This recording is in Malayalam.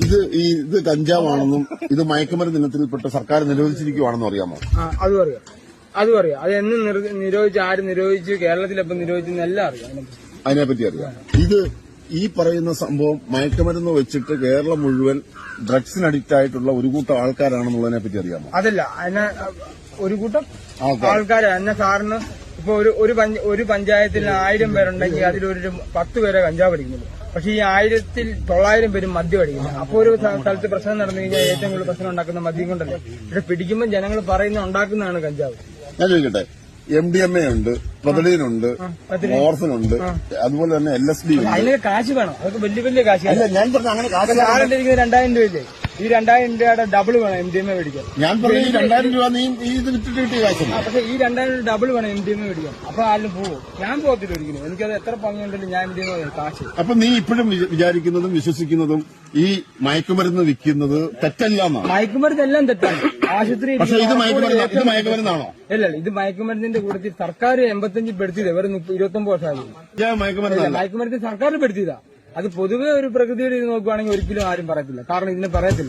ഇത് കഞ്ചാവാണെന്നും ഇത് മയക്കുമരുന്ന് ഇനത്തിൽപ്പെട്ട സർക്കാർ നിരോധിച്ചിരിക്കുവാണെന്നും അറിയാമോ? അതും അറിയാം. അത് എന്ന് നിരോധിച്ച്, ആര് നിരോധിച്ചു, കേരളത്തിലെപ്പം നിരോധിച്ചെന്ന് എല്ലാം അറിയാം. അതിനെപ്പറ്റി അറിയാം. ഇത് ഈ പറയുന്ന സംഭവം മയക്കുമരുന്ന് വെച്ചിട്ട് കേരളം മുഴുവൻ ഡ്രഗ്സിന് അഡിക്റ്റ് ആയിട്ടുള്ള ഒരു കൂട്ടം ആൾക്കാരാണെന്നുള്ളതിനെ പറ്റി അറിയാമോ? അതല്ല, അതിനെ ഒരു കൂട്ടം ആൾക്കാര് എന്നെ സാറിന് ഇപ്പൊ ഒരു പഞ്ചായത്തിൽ 1000 പേരുണ്ടെങ്കിൽ അതിലൊരു 10 പേരെ കഞ്ചാവ് അടിക്കുന്നുള്ളൂ. പക്ഷെ ഈ 1900 പേരും മദ്യം അടിക്കുന്നു. അപ്പോൾ ഒരു സ്ഥലത്ത് പ്രശ്നം നടന്നു കഴിഞ്ഞാൽ ഏറ്റവും കൂടുതൽ പ്രശ്നം ഉണ്ടാക്കുന്ന മദ്യം കൊണ്ടല്ലേ. ഇവിടെ പിടിക്കുമ്പോൾ ജനങ്ങൾ പറയുന്ന ഉണ്ടാക്കുന്നതാണ് കഞ്ചാവ്. ഞാൻ ചോദിക്കട്ടെ, MDMA ഉണ്ട്, പ്രൊതലീനുണ്ട്, മോർഫിനുണ്ട്, അതുപോലെ തന്നെ LSD ഉണ്ട്. അതിന് കാശ് വേണം. അതൊക്കെ വലിയ കാശ്. അല്ല, ഞാൻ പറഞ്ഞ അങ്ങനെ കാശ് 2000 രൂപയില്ലേ? ഈ 2000 രൂപയുടെ ഡബിൾ വേണം MDMA മേടിക്കാൻ. ഞാൻ പറഞ്ഞ ഈ 2000 രൂപ നീ ഇത് വിറ്റിട്ട് കിട്ടിയ കാശ്. പക്ഷെ ഈ 2000 ഡബിൾ വേണം MDMA മേടിക്കാൻ. അപ്പൊ ആരും പോകും. ഞാൻ പോകത്തില്ല ഒരിക്കലും. എനിക്കത് എത്ര പങ്കുണ്ടെങ്കിലും ഞാൻ MDMA കാശ്. അപ്പൊ നീ ഇപ്പോഴും വിചാരിക്കുന്നതും വിശ്വസിക്കുന്നതും ഈ മയക്കുമരുന്ന് വിൽക്കുന്നത് തെറ്റല്ല എന്നാണ്? മയക്കുമരുന്ന് എല്ലാം തെറ്റാണ്. ആശുപത്രി. പക്ഷെ ഇത് മയക്കുമരുന്നാണോ? അല്ല, ഇത് മയക്കുമരുന്നിന്റെ കൂട്ടത്തിൽ സർക്കാർ 85 പെടുത്തിയത് വെറും 29 വർഷമായി. മയക്കുമരുന്ന് സർക്കാർ പെടുത്തിയതാ. അത് പൊതുവെ ഒരു പ്രകൃതിയുടെ ഇത് നോക്കുവാണെങ്കിൽ ഒരിക്കലും ആരും പറയത്തില്ല. കാരണം ഇതിനെ പറയത്തില്ല.